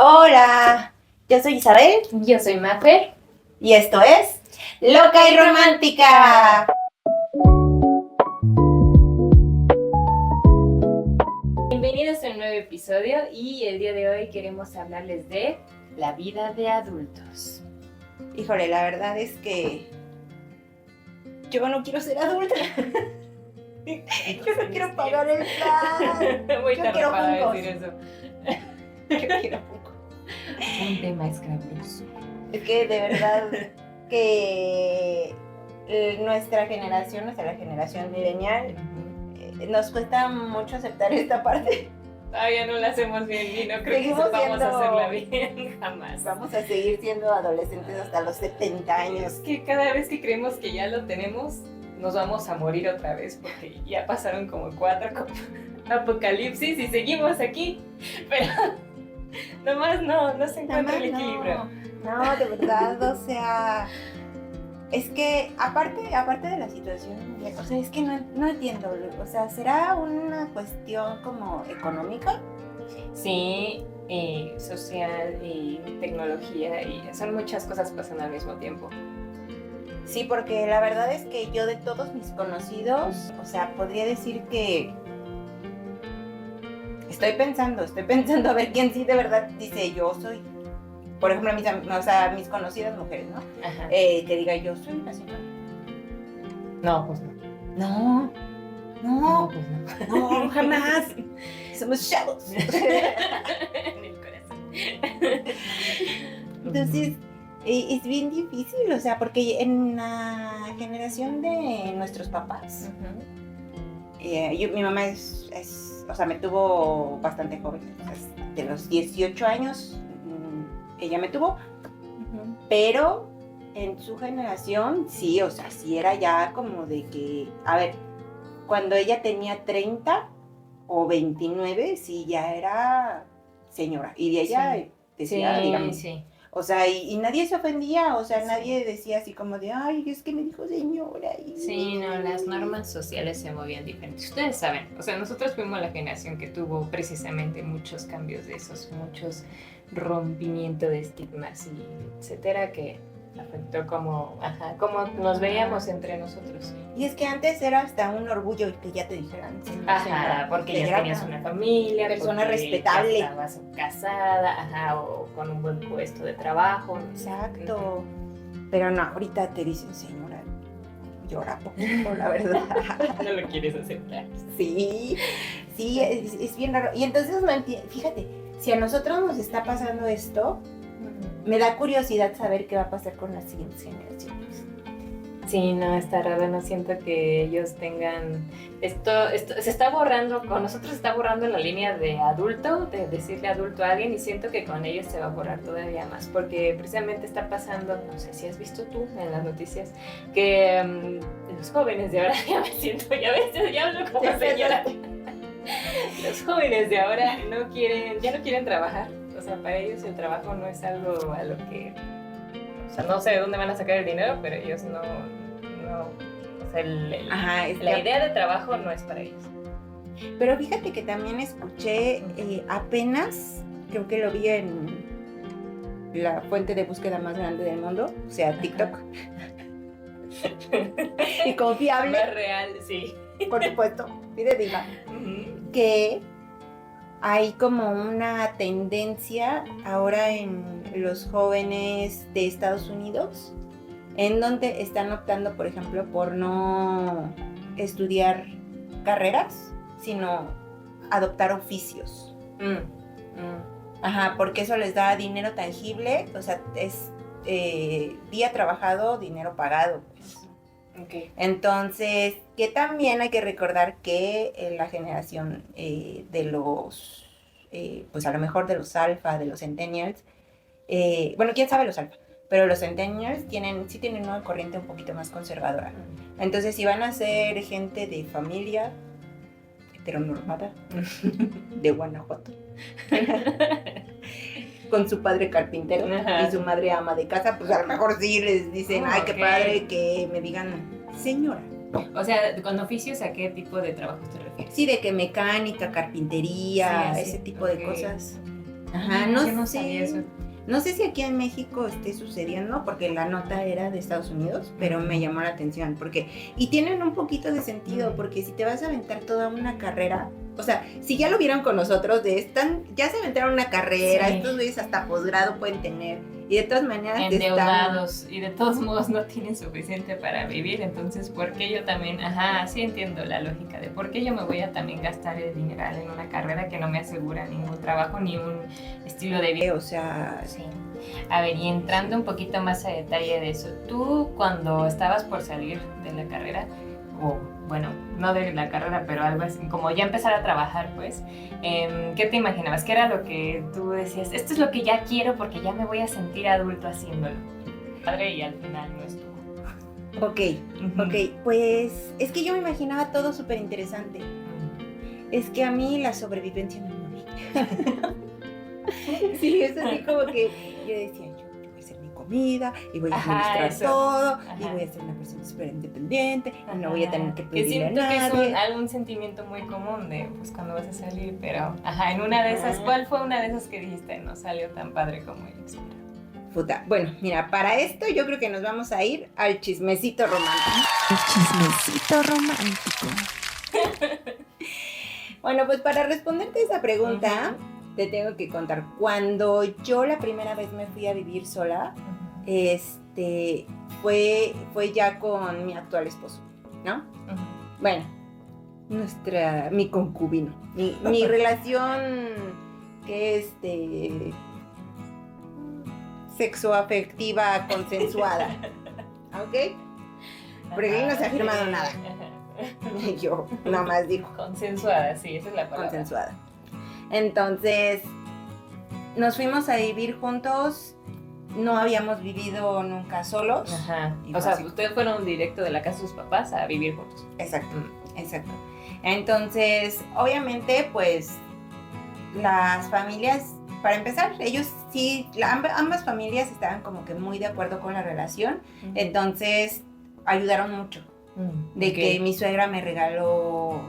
Hola, yo soy Isabel Yo soy Mafer. y esto es Loca y Romántica. Bienvenidos a un nuevo episodio y el día de hoy queremos hablarles de la vida de adultos. Híjole, la verdad es que yo no quiero ser adulta. Yo no quiero pagar el plan. Muy Yo tarde quiero para Funkos. decir eso. Yo quiero poco. Un tema escabroso. Es que de verdad que nuestra generación, la generación millennial, nos cuesta mucho aceptar esta parte. Todavía no la hacemos bien y no creo Seguimos que sepamos siendo- hacerla bien jamás. Vamos a seguir siendo adolescentes hasta los 70 años. Es que cada vez que creemos que ya lo tenemos, nos vamos a morir otra vez porque ya pasaron como 4 apocalipsis y seguimos aquí. Pero nomás no se encuentra el equilibrio. No, de verdad, o sea, es que aparte de la situación, o sea, es que no entiendo, o sea, ¿será una cuestión como económica? Sí, y social y tecnología y son muchas cosas pasando al mismo tiempo. Sí, porque la verdad es que yo de todos mis conocidos, o sea, podría decir que estoy pensando a ver quién sí de verdad dice yo soy. Por ejemplo, mis conocidas mujeres, ¿no? Ajá. Que diga yo soy una señora. No, pues no. No, Pues no. no, jamás. Somos chavos. En el corazón. Entonces, es bien difícil, o sea, porque en la generación de nuestros papás, mi mamá o sea, me tuvo bastante joven, o sea, de los 18 años ella me tuvo, pero en su generación, sí, o sea, sí era ya como de que, a ver, cuando ella tenía 30 o 29, sí, ya era señora, y de ella decía, digamos, sí. o sea, y nadie se ofendía, o sea, Sí. nadie decía así como de, ay, es que me dijo señora. Sí, no, las normas sociales se movían diferentes. Ustedes saben, o sea, nosotros fuimos la generación que tuvo precisamente muchos cambios de esos, muchos rompimientos de estigmas y etcétera, que afectó como nos veíamos entre nosotros. Y es que antes era hasta un orgullo que ya te dijeran señora, Porque que ya era tenías una familia, persona porque respetable. ya estabas casada, o con un buen puesto de trabajo. Exacto. Pero no, ahorita te dicen señora, llora poquito, la verdad. No lo quieres aceptar. Sí, es bien raro. Y entonces no entiendo, fíjate, si a nosotros nos está pasando esto, me da curiosidad saber qué va a pasar con las siguientes generaciones. Sí, no, está raro, no siento que ellos tengan... Esto se está borrando, con nosotros se está borrando la línea de adulto, de decirle adulto a alguien, y siento que con ellos se va a borrar todavía más, porque precisamente está pasando, no sé si has visto tú en las noticias, que los jóvenes de ahora, ya me siento, ya ves, ya hablo como señora. Los jóvenes de ahora ya no quieren trabajar, o sea, para ellos el trabajo no es algo a lo que... O sea, no sé de dónde van a sacar el dinero, pero ellos no o sea, la idea de trabajo no es para ellos. Pero fíjate que también escuché apenas, creo que lo vi en la fuente de búsqueda más grande del mundo, o sea, TikTok. Y confiable. Más real, sí. Por supuesto, fidedigna. Que hay como una tendencia ahora en los jóvenes de Estados Unidos, en donde están optando, por ejemplo, por no estudiar carreras, sino adoptar oficios. Ajá, porque eso les da dinero tangible, o sea, es día trabajado, dinero pagado, pues. Okay. Entonces, que también hay que recordar que la generación de los, pues a lo mejor de los alfa, de los centennials, bueno, quién sabe los alfa, pero los centennials sí tienen una corriente un poquito más conservadora. Entonces, si van a ser gente de familia heteronormada, de Guanajuato, con su padre carpintero y su madre ama de casa, pues a lo mejor sí les dicen, ay, qué padre que me digan señora. O sea, ¿con oficios a qué tipo de trabajos te refieres? Sí, de que mecánica, carpintería, Sí, ese tipo de ok. cosas. Ajá, Yo no no sé. sabía eso. No sé si aquí en México esté sucediendo, porque la nota era de Estados Unidos, pero me llamó la atención, y tienen un poquito de sentido, porque si te vas a aventar toda una carrera, o sea, si ya lo vieron con nosotros, ya se aventaron una carrera, Sí. estos güeyes hasta posgrado pueden tener, y de todas maneras Endeudados, y de todos modos no tienen suficiente para vivir, entonces, ¿por qué yo también? Sí entiendo la lógica de por qué yo me voy a también gastar el dineral en una carrera que no me asegura ningún trabajo ni un estilo de vida? O sea... Sí. A ver, y entrando un poquito más a detalle de eso, tú cuando estabas por salir de la carrera, o bueno, no de la carrera, pero algo así, como ya empezar a trabajar, pues, ¿qué te imaginabas? ¿Qué era lo que tú decías? Esto es lo que ya quiero porque ya me voy a sentir adulto haciéndolo. Padre, y al final no estuvo. Ok, pues es que yo me imaginaba todo súper interesante. Es que a mí la sobrevivencia me mueve. Sí, es así como que yo decía, yo voy a hacer mi comida y voy a administrar todo y voy a ser una persona súper independiente y no voy a tener que pedirle a nadie. Que siento que es algún sentimiento muy común de pues cuando vas a salir, pero en una de esas, ¿cuál fue una de esas que dijiste no salió tan padre como yo esperaba? Puta, bueno, mira, para esto yo creo que nos vamos a ir al chismecito romántico. El chismecito romántico. Bueno, pues para responderte esa pregunta, te tengo que contar. Cuando yo la primera vez me fui a vivir sola, fue ya con mi actual esposo, ¿no? Bueno, mi concubino, mi relación que sexoafectiva consensuada, ¿ok? Porque él no se ha firmado nada. Yo nomás digo. Consensuada, sí, esa es la palabra. Consensuada. Entonces, nos fuimos a vivir juntos. No habíamos vivido nunca solos. O sea, ustedes fueron directo de la casa de sus papás a vivir juntos. Exacto, exacto. Entonces, obviamente, pues, las familias, para empezar, ellos sí, ambas familias estaban como que muy de acuerdo con la relación. Entonces, ayudaron mucho. De que mi suegra me regaló,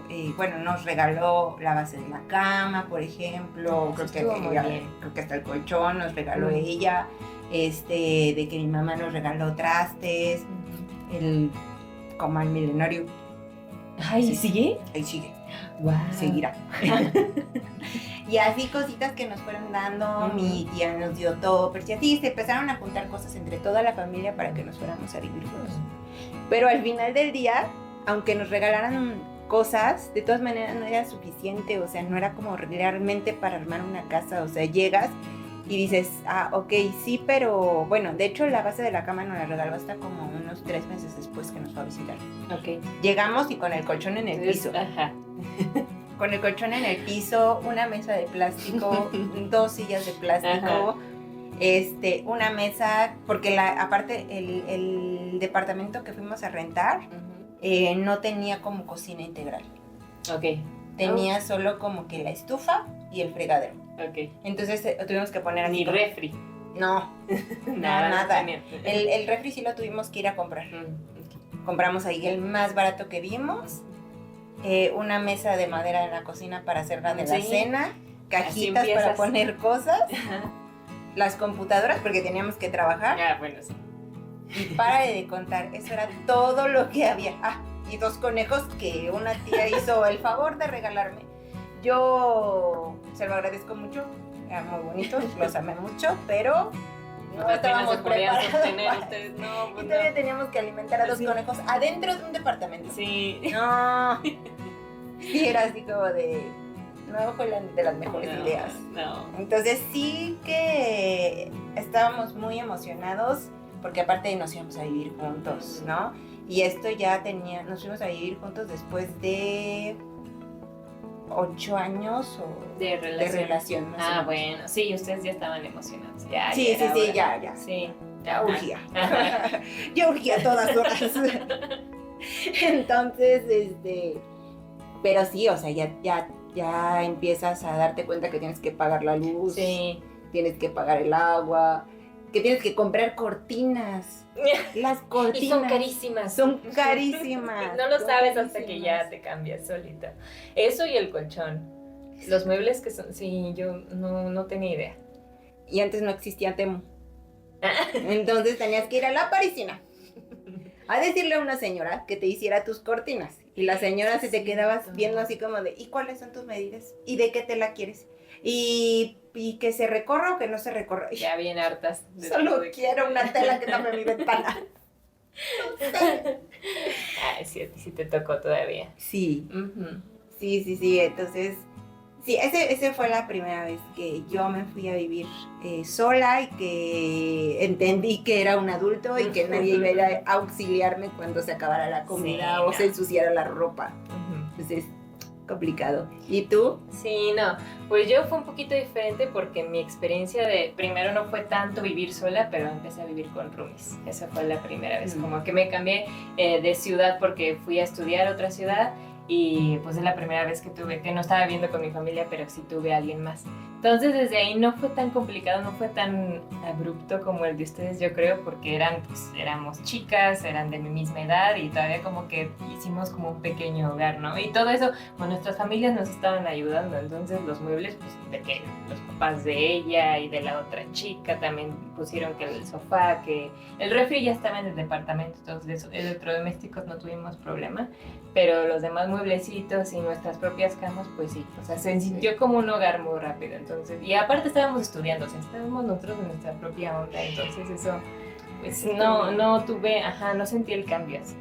nos regaló la base de la cama, por ejemplo, creo que hasta el colchón nos regaló ella, de que mi mamá nos regaló trastes, el comal milenario. ¿Y sigue? Ahí sigue. Wow. Seguirá. Y así cositas que nos fueron dando, mi tía nos dio todo, pero así se empezaron a juntar cosas entre toda la familia para que nos fuéramos a vivir juntos. Pero al final del día, aunque nos regalaran cosas, de todas maneras no era suficiente, o sea, no era como realmente para armar una casa, o sea, llegas y dices, ok, sí, pero bueno, de hecho la base de la cama nos la regaló hasta como unos 3 meses después que nos fue a visitar. Llegamos y con el colchón en el piso. Con el colchón en el piso, una mesa de plástico, 2 sillas de plástico. Una mesa, porque aparte el departamento que fuimos a rentar no tenía como cocina integral. Tenía solo como que la estufa y el fregadero. Entonces tuvimos que poner así. Ni refri. No, nada. El refri sí lo tuvimos que ir a comprar. Compramos ahí el más barato que vimos. Una mesa de madera en la cocina para hacer la de la cena. Cajitas para poner cosas. Las computadoras porque teníamos que trabajar. Bueno, sí. Y para de contar, eso era todo lo que había. Y 2 conejos que una tía hizo el favor de regalarme. Yo se lo agradezco mucho, eran muy bonitos, los amé mucho, pero no estábamos preparados ustedes, y todavía teníamos que alimentar a 2 conejos adentro de un departamento. Sí. No. Y era así como de... No fue de las mejores ideas. No. Entonces sí que estábamos muy emocionados porque aparte nos íbamos a vivir juntos, ¿no? Y esto nos fuimos a vivir juntos después de 8 años de relación. Bueno, sí, ustedes ya estaban emocionados. Ya Sí. Sí. Ya urgía. Ya urgía a todas horas. Entonces, pero sí, o sea, ya empiezas a darte cuenta que tienes que pagar la luz, tienes que pagar el agua, que tienes que comprar cortinas. Las cortinas. Y son carísimas. Son carísimas. No lo sabes hasta que ya te cambias solita. Eso y el colchón. muebles. Los muebles que son, sí, yo no tenía idea. Y antes no existía Temu. Entonces tenías que ir a la parisina a decirle a una señora que te hiciera tus cortinas. Y la señora se te quedaba viendo así como de, ¿y cuáles son tus medidas? ¿Y de qué tela quieres? Y que se recorra o que no se recorra. Ya bien hartas. Solo quiero una tela que tape mi ventana. Ay, sí, a ti sí te tocó todavía. Sí, Uh-huh. sí. Entonces, sí, ese fue la primera vez que yo me fui a vivir sola y que entendí que era un adulto y que nadie iba a ir a auxiliarme cuando se acabara la comida Sí, o no. se ensuciara la ropa. Uh-huh. Entonces, complicado. ¿Y tú? Sí, no, pues yo fue un poquito diferente porque mi experiencia de, primero no fue tanto vivir sola, pero empecé a vivir con roomies. Esa fue la primera vez, como que me cambié de ciudad porque fui a estudiar a otra ciudad y pues es la primera vez que no estaba viviendo con mi familia, pero sí tuve a alguien más. Entonces desde ahí no fue tan complicado, no fue tan abrupto como el de ustedes, yo creo, porque éramos chicas, eran de mi misma edad y todavía como que hicimos como un pequeño hogar, ¿no? Y todo eso, pues nuestras familias nos estaban ayudando, entonces los muebles, pues de que los papás de ella y de la otra chica también pusieron que el sofá, que el refri ya estaba en el departamento, entonces de electrodomésticos no tuvimos problema, pero los demás mueblecitos y nuestras propias camas, pues sí, o sea, se sintió como un hogar muy rápido, entonces, y aparte estábamos estudiando, o sea, estábamos nosotros en nuestra propia onda, entonces eso, pues no sentí el cambio así.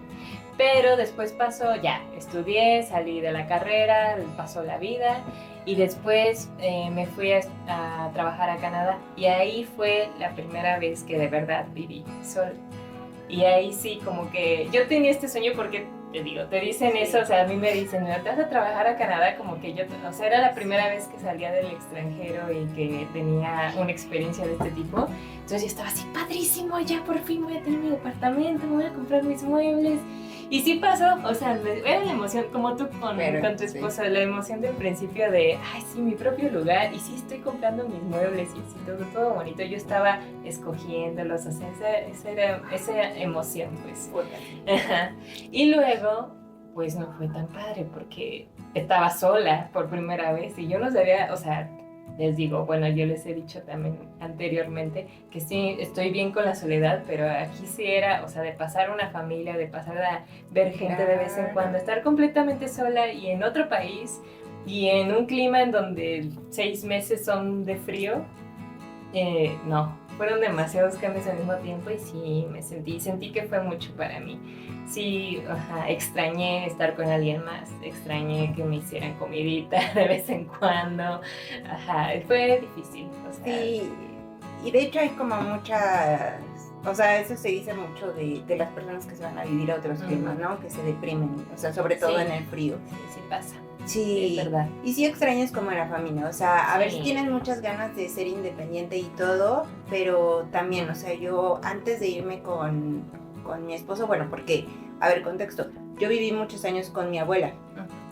Pero después pasó, ya, estudié, salí de la carrera, pasó la vida y después me fui a trabajar a Canadá y ahí fue la primera vez que de verdad viví sola. Y ahí sí, como que yo tenía este sueño porque, te digo, te dicen eso, o sea, a mí me dicen, ¿no te vas a trabajar a Canadá? Como que yo, o sea, era la primera vez que salía del extranjero y que tenía una experiencia de este tipo. Entonces yo estaba así, padrísimo, ya por fin voy a tener mi departamento, voy a comprar mis muebles. Y sí pasó, o sea, era la emoción, como tú con tu esposa, la emoción del principio de, ay, sí, mi propio lugar, y sí estoy comprando mis muebles y así, todo bonito. Yo estaba escogiéndolos, o sea, esa emoción, pues. Ajá. Y luego, pues no fue tan padre porque estaba sola por primera vez y yo no sabía, o sea, les digo, bueno, yo les he dicho también anteriormente que sí, estoy bien con la soledad, pero aquí sí era, o sea, de pasar una familia, de pasar a ver gente de vez en cuando, estar completamente sola y en otro país y en un clima en donde 6 meses son de frío, no, fueron demasiados cambios al mismo tiempo y sí, sentí que fue mucho para mí. Sí, extrañé estar con alguien más, extrañé que me hicieran comidita de vez en cuando, fue difícil. O sea, Sí, y de hecho hay como muchas, o sea, eso se dice mucho de las personas que se van a vivir a otros climas, ¿no? Que se deprimen, o sea, sobre todo en el frío. Sí pasa. Sí, es verdad. Y sí extrañas como la familia, o sea, a ver si Sí. tienes muchas ganas de ser independiente y todo, pero también, o sea, yo antes de irme con mi esposo, bueno, porque, a ver, contexto, yo viví muchos años con mi abuela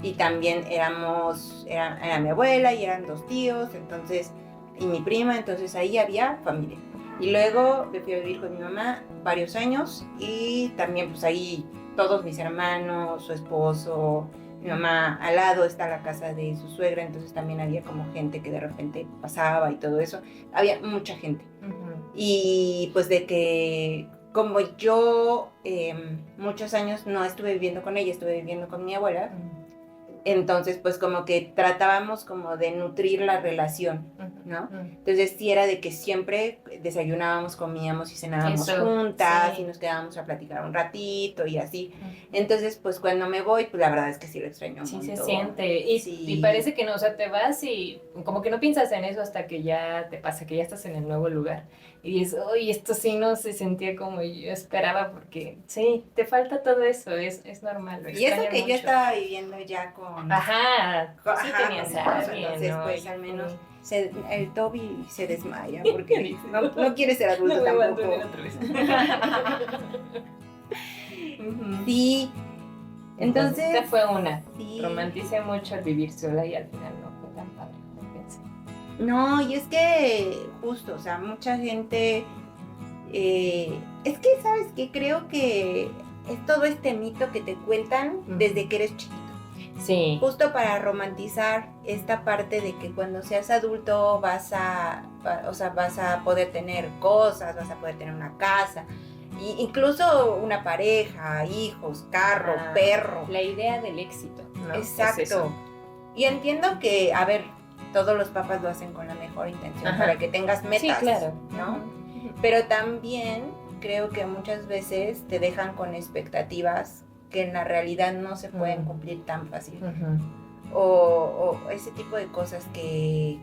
y también era mi abuela y eran 2 tíos, entonces, y mi prima, entonces ahí había familia. Y luego me fui a vivir con mi mamá varios años y también pues ahí todos mis hermanos, su esposo, mi mamá al lado está la casa de su suegra, entonces también había como gente que de repente pasaba y todo eso. Había mucha gente. Y pues de que como yo muchos años no estuve viviendo con ella, estuve viviendo con mi abuela, entonces pues como que tratábamos como de nutrir la relación, ¿no? Entonces sí era de que siempre desayunábamos, comíamos y cenábamos juntas, sí. y nos quedábamos a platicar un ratito y así. Entonces pues cuando me voy, pues la verdad es que sí lo extraño un montón. Sí se siente y parece que no, o sea, te vas y como que no piensas en eso hasta que ya te pasa, que ya estás en el nuevo lugar y dices, oye, esto sí no se sentía como yo esperaba porque sí, te falta todo eso, es normal. Y eso que yo estaba viviendo ya con... Sí tenías a alguien, entonces ¿no? pues al menos el Toby se desmaya porque no quiere ser adulto no tampoco. otra vez. Sí, entonces esta fue una. Sí. Romanticé mucho el vivir sola y al final no fue tan padre como pensé. No, y es que justo, o sea, mucha gente, es que, ¿sabes qué? Creo que es todo este mito que te cuentan desde que eres chiquito. Sí. Justo para romantizar esta parte de que cuando seas adulto vas a poder tener cosas, vas a poder tener una casa, y incluso una pareja, hijos, carro, perro. La idea del éxito, ¿no? Exacto. Es eso. Y entiendo que, a ver, todos los papás lo hacen con la mejor intención, para que tengas metas, sí, claro, ¿no? Pero también creo que muchas veces te dejan con expectativas que en la realidad no se pueden cumplir tan fácil. O ese tipo de cosas que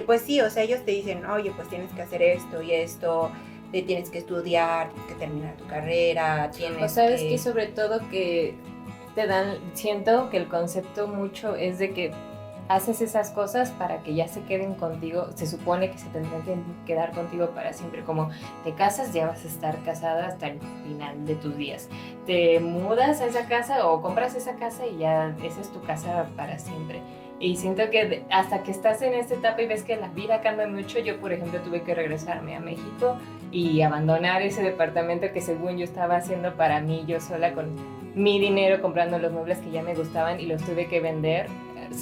pues sí, o sea, ellos te dicen, oye, pues tienes que hacer esto y esto, tienes que estudiar, tienes que terminar tu carrera, tienes sabes que sobre todo que te dan, siento que el concepto mucho es de que haces esas cosas para que ya se queden contigo, se supone que se tendrán que quedar contigo para siempre, como te casas, ya vas a estar casada hasta el final de tus días, te mudas a esa casa o compras esa casa y ya esa es tu casa para siempre. Y siento que hasta que estás en esta etapa y ves que la vida cambia mucho, yo por ejemplo tuve que regresarme a México y abandonar ese departamento que según yo estaba haciendo para mí, yo sola con mi dinero comprando los muebles que ya me gustaban, y los tuve que vender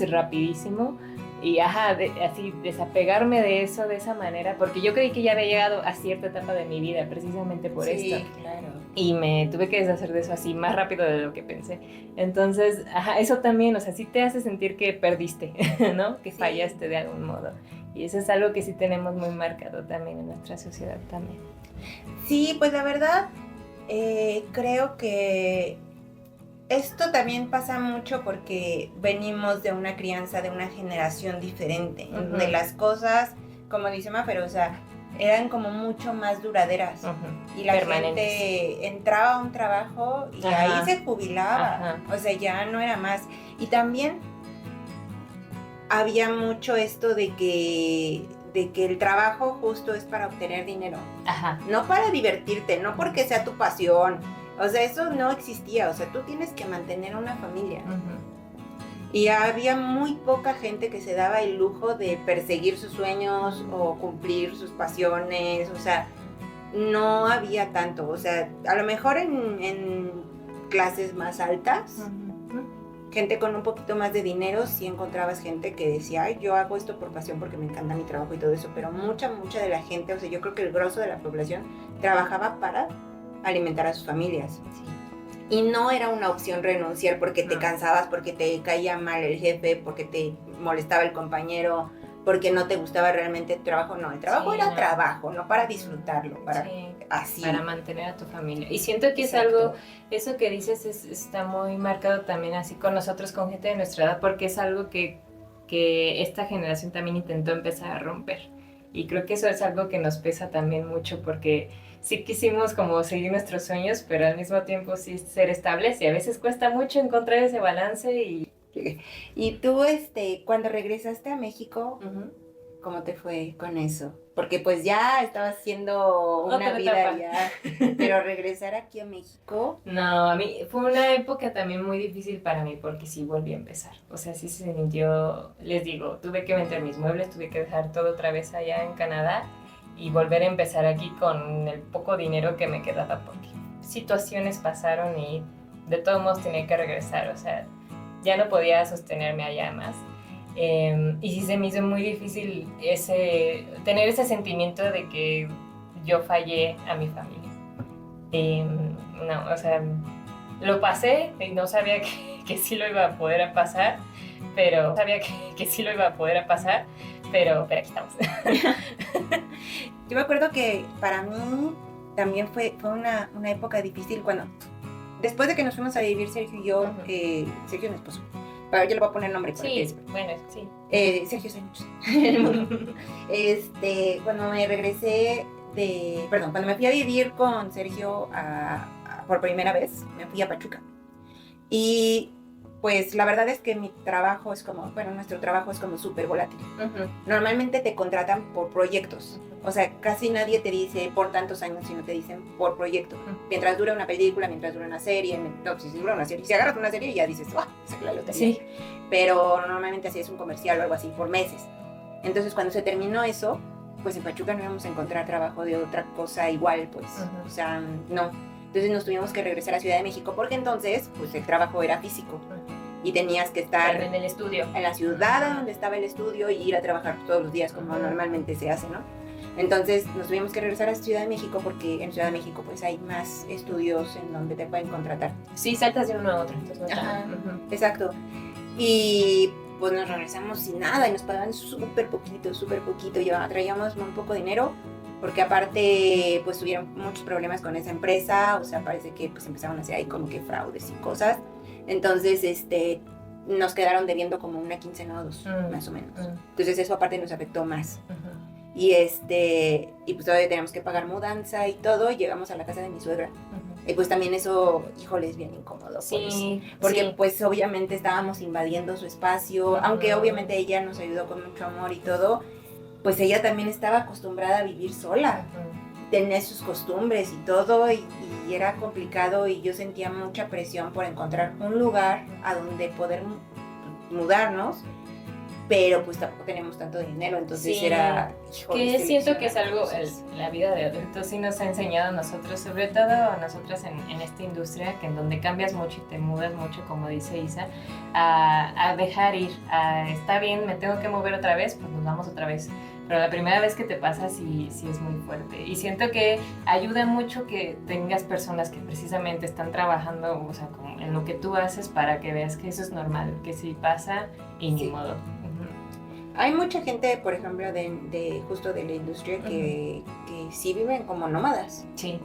rapidísimo y así desapegarme de eso de esa manera, porque yo creí que ya había llegado a cierta etapa de mi vida precisamente por esto. Sí, claro. Y me tuve que deshacer de eso así más rápido de lo que pensé. Entonces, eso también, o sea, sí te hace sentir que perdiste, ¿no? Que fallaste de algún modo. Y eso es algo que sí tenemos muy marcado también en nuestra sociedad también. Sí, pues la verdad, creo que esto también pasa mucho porque venimos de una crianza, de una generación diferente, donde las cosas, como dice Mafer, o sea, eran como mucho más duraderas. Y la gente entraba a un trabajo y ahí se jubilaba. O sea, ya no era más. Y también había mucho esto de que el trabajo justo es para obtener dinero. No para divertirte, no porque sea tu pasión. O sea, eso no existía. O sea, tú tienes que mantener una familia. Y había muy poca gente que se daba el lujo de perseguir sus sueños o cumplir sus pasiones. O sea, no había tanto. O sea, a lo mejor en clases más altas, gente con un poquito más de dinero, sí encontrabas gente que decía, ay, yo hago esto por pasión porque me encanta mi trabajo y todo eso. Pero mucha de la gente, o sea, yo creo que el grosso de la población trabajaba para alimentar a sus familias. Y no era una opción renunciar porque te cansabas, porque te caía mal el jefe, porque te molestaba el compañero, porque no te gustaba realmente el trabajo. No, el trabajo era trabajo, no para disfrutarlo, para mantener a tu familia. Y siento que es algo, eso que dices está muy marcado también así con nosotros, con gente de nuestra edad, porque es algo que esta generación también intentó empezar a romper. Y creo que eso es algo que nos pesa también mucho, porque sí quisimos como seguir nuestros sueños, pero al mismo tiempo sí ser estables, y a veces cuesta mucho encontrar ese balance. Y tú, cuando regresaste a México, ¿cómo te fue con eso? Porque pues ya estabas haciendo una vida ya, pero regresar aquí a México... No, a mí fue una época también muy difícil para mí, porque sí volví a empezar. O sea, sí se sintió, les digo, tuve que vender mis muebles, tuve que dejar todo otra vez allá en Canadá y volver a empezar aquí con el poco dinero que me quedaba, porque situaciones pasaron y de todos modos tenía que regresar. O sea, ya no podía sostenerme allá más. Y sí se me hizo muy difícil tener ese sentimiento de que yo fallé a mi familia. No, o sea, lo pasé y no sabía que sí lo iba a poder pasar, pero aquí estamos. Yo me acuerdo que para mí también fue una época difícil cuando, después de que nos fuimos a vivir Sergio y yo, Sergio es mi esposo, pero yo le voy a poner nombre. Sí, bueno, sí. Sergio Sánchez. Cuando me regresé cuando me fui a vivir con Sergio por primera vez, me fui a Pachuca. Y pues la verdad es que nuestro trabajo es como súper volátil. Normalmente te contratan por proyectos. O sea, casi nadie te dice por tantos años, sino te dicen por proyecto. Mientras dura una película, mientras dura una serie, si dura una serie, si agarras una serie ya dices, saca la lotería. Sí. Pero normalmente así es un comercial o algo así, por meses. Entonces cuando se terminó eso, pues en Pachuca no íbamos a encontrar trabajo de otra cosa igual, pues. O sea, no. Entonces nos tuvimos que regresar a Ciudad de México porque entonces, pues el trabajo era físico. y tenías que estar en el estudio, en la ciudad donde estaba el estudio y ir a trabajar todos los días como normalmente se hace, ¿no? Entonces nos tuvimos que regresar a Ciudad de México porque en Ciudad de México pues hay más estudios en donde te pueden contratar. Sí, saltas de uno a otro. Entonces, Ajá, exacto. Y pues nos regresamos sin nada y nos pagaban súper poquito, traíamos muy poco dinero porque aparte pues tuvieron muchos problemas con esa empresa, o sea, parece que pues empezaron a hacer ahí como que fraudes y cosas. Entonces, nos quedaron debiendo como una quincena o dos, más o menos. Entonces eso aparte nos afectó más. Y y pues todavía teníamos que pagar mudanza y todo, y llegamos a la casa de mi suegra. Y pues también eso, híjole, es bien incómodo. Sí, pues, porque sí. pues obviamente estábamos invadiendo su espacio, aunque obviamente ella nos ayudó con mucho amor y todo, pues ella también estaba acostumbrada a vivir sola. Tenía sus costumbres y todo, y era complicado, y yo sentía mucha presión por encontrar un lugar a donde poder mudarnos, pero pues tampoco teníamos tanto dinero, entonces sí, era... que siento que es algo, la vida de adultos sí nos ha enseñado a nosotros, sobre todo a nosotras en esta industria, que en donde cambias mucho y te mudas mucho, como dice Isa, a dejar ir, está bien, me tengo que mover otra vez, pues nos vamos otra vez. Pero la primera vez que te pasa sí es muy fuerte. Y siento que ayuda mucho que tengas personas que precisamente están trabajando, o sea, como en lo que tú haces, para que veas que eso es normal, que sí pasa y ni modo. Hay mucha gente, por ejemplo, justo de la industria que sí viven como nómadas. Sí.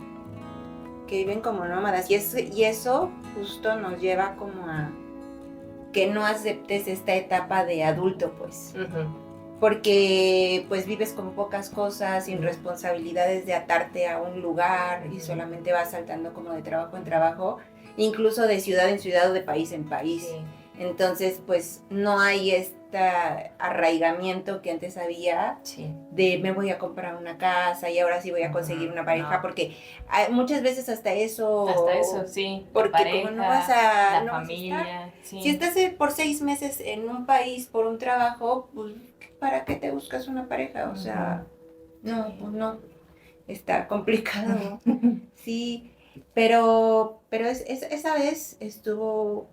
Que viven como nómadas. Y eso justo nos lleva como a que no aceptes esta etapa de adulto, pues. Porque pues vives con pocas cosas, sin responsabilidades de atarte a un lugar y solamente vas saltando como de trabajo en trabajo, incluso de ciudad en ciudad o de país en país. Sí. Entonces pues no hay este arraigamiento que antes había, sí, de me voy a comprar una casa y ahora sí voy a conseguir una pareja, porque muchas veces hasta eso, sí, porque pareja, como no vas a la familia, sí. Si estás por 6 meses en un país por un trabajo, pues ¿para qué te buscas una pareja? O sea, no, pues no, está complicado. Sí, pero esa vez estuvo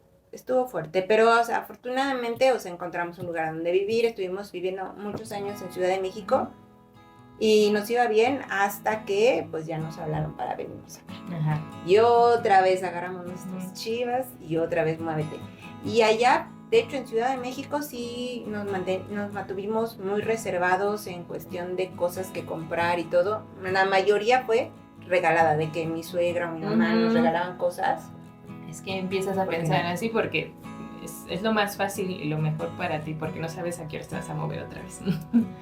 fuerte, pero o sea, afortunadamente encontramos un lugar donde vivir. Estuvimos viviendo muchos años en Ciudad de México y nos iba bien hasta que pues ya nos hablaron para venirnos acá. Ajá. Y otra vez agarramos nuestras chivas y otra vez muévete. Y allá, de hecho, en Ciudad de México sí nos mantuvimos muy reservados en cuestión de cosas que comprar y todo. La mayoría fue regalada, de que mi suegra o mi mamá nos regalaban cosas. Es que empiezas a pensar así porque es lo más fácil y lo mejor para ti, porque no sabes a qué hora te vas a mover otra vez.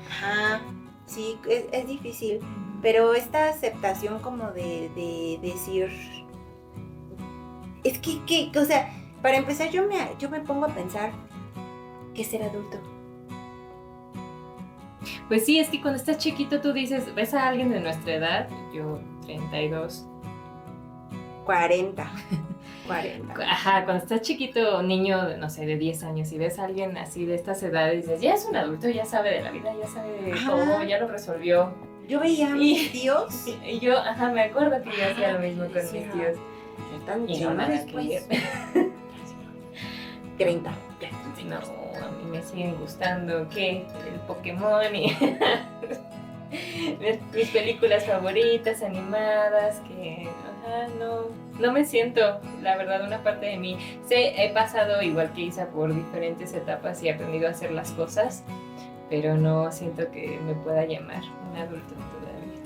Ajá, sí, es difícil, pero esta aceptación como de decir, es que, o sea, para empezar yo me pongo a pensar, ¿qué es ser adulto? Pues sí, es que cuando estás chiquito tú dices, ves a alguien de nuestra edad, yo 32, 40. Ajá, cuando estás chiquito, niño, no sé, de 10 años, y ves a alguien así de estas edades, dices, ya es un adulto, ya sabe de la vida, ya sabe de todo, ya lo resolvió. Yo veía a mis tíos. Y yo, me acuerdo que yo hacía lo mismo con mis tíos. Y no nada después. 30. No, a mí me siguen gustando, ¿qué? El Pokémon y mis películas favoritas, animadas, que... no me siento, la verdad, una parte de mí. He pasado, igual que Isa, por diferentes etapas y he aprendido a hacer las cosas, pero no siento que me pueda llamar un adulto todavía.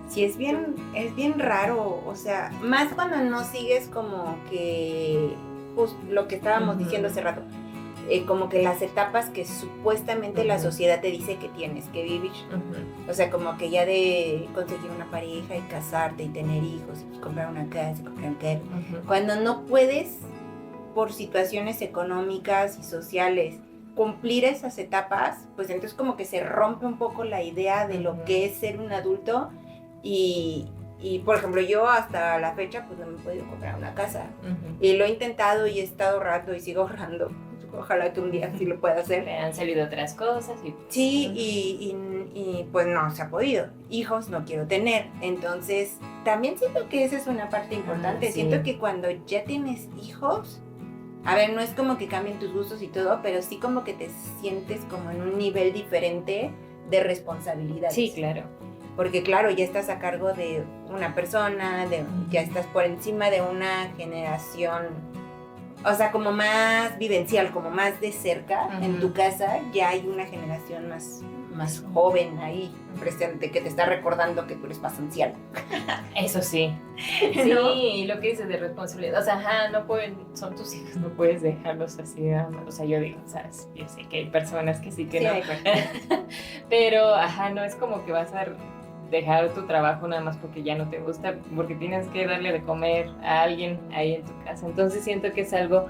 Sí, es bien raro, o sea, más cuando no sigues como que, pues, lo que estábamos diciendo hace rato, como que las etapas que supuestamente la sociedad te dice que tienes que vivir. O sea, como que ya de conseguir una pareja y casarte y tener hijos y comprar una casa y comprar un carro. Cuando no puedes, por situaciones económicas y sociales, cumplir esas etapas, pues entonces como que se rompe un poco la idea de lo que es ser un adulto. Y por ejemplo, yo hasta la fecha pues no me he podido comprar una casa. Y lo he intentado y he estado ahorrando y sigo ahorrando. Ojalá que un día sí lo pueda hacer. Me han salido otras cosas. Sí, y pues no se ha podido. Hijos no quiero tener. Entonces, también siento que esa es una parte importante. Sí. Siento que cuando ya tienes hijos, a ver, no es como que cambien tus gustos y todo, pero sí como que te sientes como en un nivel diferente de responsabilidades. Sí, claro. Porque claro, ya estás a cargo de una persona, ya estás por encima de una generación, o sea, como más vivencial, como más de cerca. En tu casa ya hay una generación más joven ahí presente que te está recordando que tú eres más anciano. Eso sí. Sí, ¿no? Y lo que dices de responsabilidad, o sea, no pueden, son tus hijos, no puedes dejarlos así, o sea, yo digo, ¿sabes? Yo sé que hay personas que sí que no. Pero, no es como que vas a dejar tu trabajo nada más porque ya no te gusta, porque tienes que darle de comer a alguien ahí en tu casa. Entonces siento que es algo,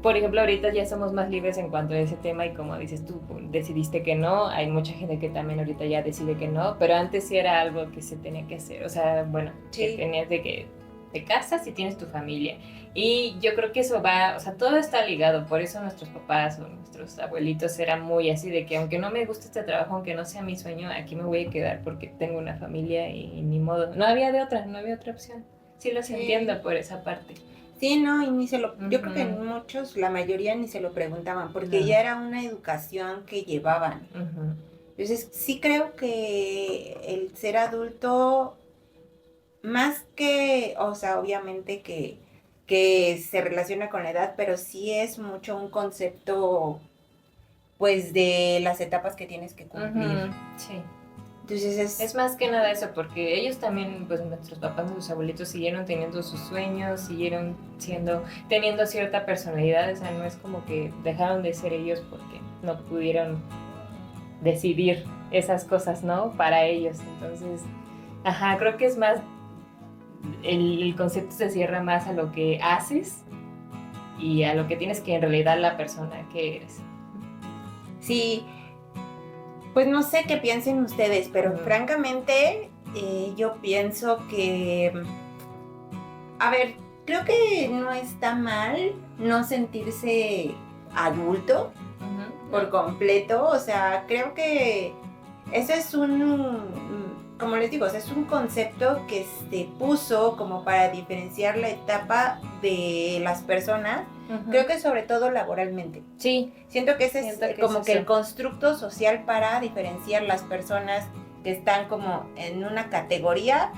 por ejemplo, ahorita ya somos más libres en cuanto a ese tema y como dices tú, decidiste que no, hay mucha gente que también ahorita ya decide que no, pero antes sí era algo que se tenía que hacer, o sea, bueno, sí. Que tenías de que te casas y tienes tu familia. Y yo creo que eso va, o sea, todo está ligado, por eso nuestros papás o nuestros abuelitos eran muy así de que aunque no me guste este trabajo, aunque no sea mi sueño, aquí me voy a quedar porque tengo una familia y ni modo. No había otra opción. Sí los entiendo por esa parte. Sí, no, y ni se lo, yo creo que muchos, la mayoría ni se lo preguntaban, porque ya era una educación que llevaban. Entonces, sí creo que el ser adulto, más que, o sea, obviamente que se relaciona con la edad, pero sí es mucho un concepto, pues, de las etapas que tienes que cumplir. Sí. Entonces es más que nada eso, porque ellos también, pues nuestros papás, nuestros abuelitos siguieron teniendo sus sueños, siguieron teniendo cierta personalidad, o sea, no es como que dejaron de ser ellos porque no pudieron decidir esas cosas, ¿no? Para ellos. Entonces, creo que es más, el concepto se cierra más a lo que haces y a lo que tienes que en realidad la persona que eres. Sí. Pues no sé qué piensen ustedes, pero francamente yo pienso que, a ver, creo que no está mal no sentirse adulto por completo, o sea, creo que eso es como les digo, es un concepto que se puso como para diferenciar la etapa de las personas. Creo que sobre todo laboralmente. Sí. Siento que ese es como que el constructo social para diferenciar las personas que están como en una categoría,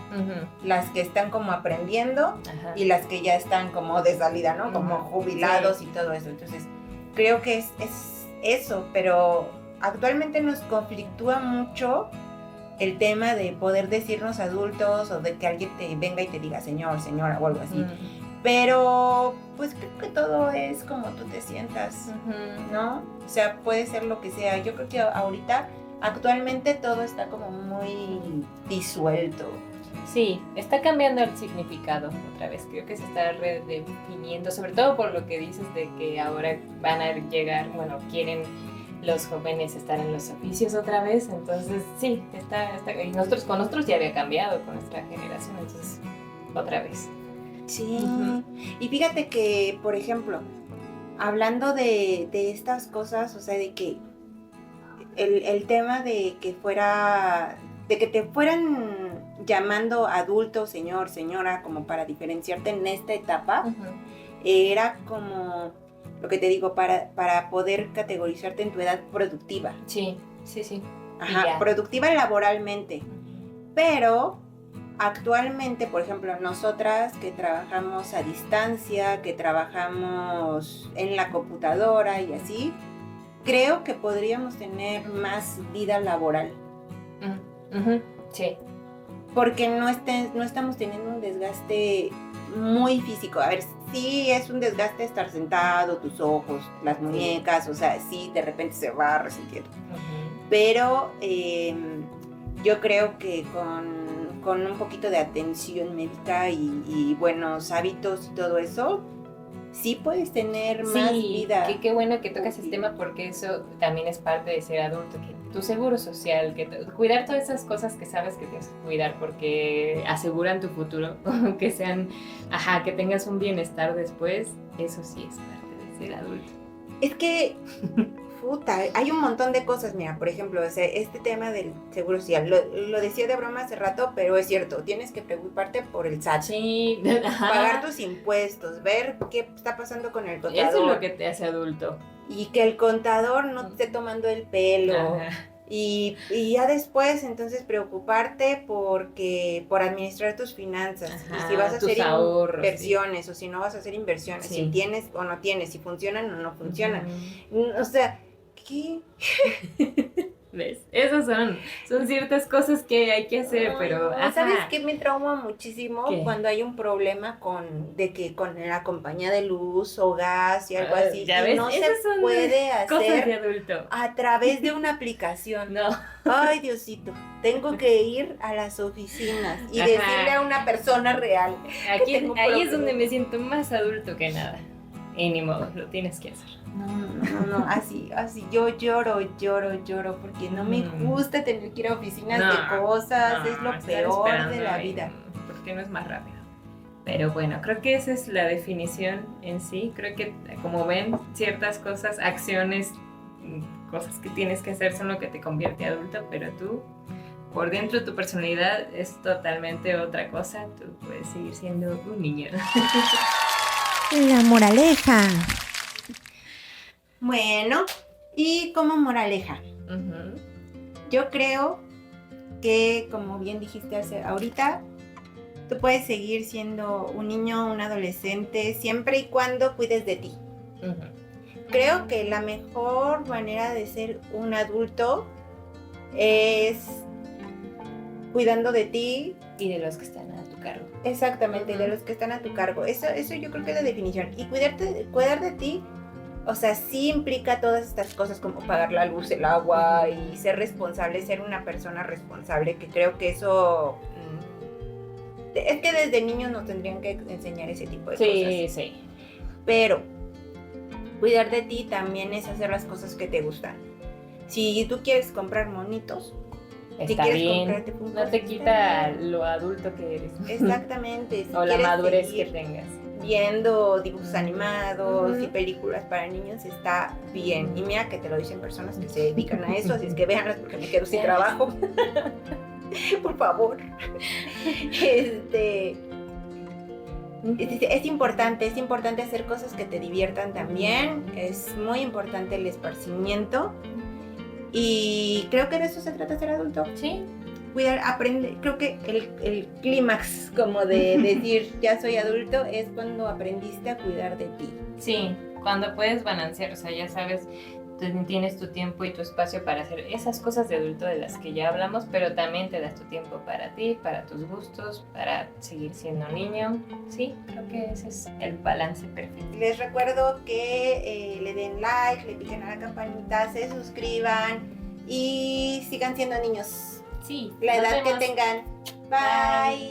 las que están como aprendiendo y las que ya están como de salida, ¿no? Como jubilados y todo eso. Entonces, creo que es eso, pero actualmente nos conflictúa mucho el tema de poder decirnos adultos o de que alguien te venga y te diga señor, señora o algo así. Pero pues creo que todo es como tú te sientas, ¿no? O sea, puede ser lo que sea. Yo creo que ahorita, actualmente todo está como muy disuelto. Sí, está cambiando el significado otra vez. Creo que se está redefiniendo, sobre todo por lo que dices de que ahora van a llegar, bueno, quieren los jóvenes estar en los oficios otra vez. Entonces, sí, y con nosotros ya había cambiado con nuestra generación, entonces, otra vez. Sí, y fíjate que, por ejemplo, hablando de estas cosas, o sea, de que el tema de que te fueran llamando adulto, señor, señora, como para diferenciarte en esta etapa, era como lo que te digo, para poder categorizarte en tu edad productiva. Sí. Productiva laboralmente, pero actualmente, por ejemplo, nosotras que trabajamos a distancia, que trabajamos en la computadora y así, creo que podríamos tener más vida laboral. Sí. Porque no estamos teniendo un desgaste muy físico. A ver, sí es un desgaste estar sentado, tus ojos, las muñecas, o sea, sí, de repente se va resintiendo. Pero yo creo que con un poquito de atención médica y buenos hábitos y todo eso, sí puedes tener más vida. Qué bueno que tocas ese tema, porque eso también es parte de ser adulto, que tu seguro social, cuidar todas esas cosas que sabes que tienes que cuidar porque aseguran tu futuro, que sean, que tengas un bienestar después, eso sí es parte de ser adulto. Es que puta, hay un montón de cosas, mira, por ejemplo, o sea, este tema del seguro social, lo decía de broma hace rato, pero es cierto, tienes que preocuparte por el SAT, Sí, pagar tus impuestos, ver qué está pasando con el contador. Eso es lo que te hace adulto. Y que el contador no te esté tomando el pelo. Ajá. Y ya después, entonces, preocuparte por administrar tus finanzas. Ajá, y si vas a tus hacer ahorros, inversiones, sí. O si no vas a hacer inversiones, sí. si tienes o no tienes, si funcionan o no funcionan. O sea, ¿qué? ¿Ves? Esas son ciertas cosas que hay que hacer, pero... No, ajá. ¿sabes qué me trauma muchísimo? ¿Qué? Cuando hay un problema con la compañía de luz o gas y algo así. ¿Ya y ves? no se Esas son puede cosas de hacer adulto. a través de una aplicación. No. Ay, Diosito, tengo que ir a las oficinas y Ajá. decirle a una persona real. Aquí, tengo un ahí es problema. donde me siento más adulto que nada. Y ni modo, lo tienes que hacer. No, así, yo lloro porque no me gusta tener que ir a oficinas de cosas, es lo estar peor de esperando la ahí, vida. Porque no es más rápido. Pero bueno, creo que esa es la definición en sí. Creo que, como ven, ciertas cosas, acciones, cosas que tienes que hacer son lo que te convierte adulto, pero tú, por dentro, tu personalidad es totalmente otra cosa. Tú puedes seguir siendo un niño. La moraleja. Bueno, y como moraleja, Uh-huh. yo creo que, como bien dijiste ahorita, tú puedes seguir siendo un niño, un adolescente, siempre y cuando cuides de ti. Uh-huh. Creo que la mejor manera de ser un adulto es cuidando de ti. Y de los que están a tu cargo. Exactamente, Uh-huh. de los que están a tu cargo. Eso yo creo que es la definición. Y cuidar de ti, o sea, sí implica todas estas cosas como pagar la luz, el agua y ser responsable, ser una persona responsable, que creo que eso... es que desde niños nos tendrían que enseñar ese tipo de cosas. Sí. Pero cuidar de ti también es hacer las cosas que te gustan. Si tú quieres comprar monitos, si Está quieres bien, comprarte Funkos, no te está quita bien. lo adulto que eres. Exactamente. Si O la quieres madurez que seguir tengas. viendo dibujos animados Ujú. y películas para niños, está bien. Y mira que te lo dicen personas que se dedican a eso, así es que véanlas porque me quedo sin trabajo. Por favor. Es importante hacer cosas que te diviertan también. Es muy importante el esparcimiento. Y creo que de eso se trata ser adulto. Sí. Cuidar, aprender. Creo que el clímax como de decir ya soy adulto es cuando aprendiste a cuidar de ti. Sí, cuando puedes balancear, o sea, ya sabes, tienes tu tiempo y tu espacio para hacer esas cosas de adulto de las que ya hablamos, pero también te das tu tiempo para ti, para tus gustos, para seguir siendo niño. Sí, creo que ese es el balance perfecto. Les recuerdo que le den like, le piquen a la campanita, se suscriban y sigan siendo niños. Sí, La nos edad que vemos. tengan. Bye.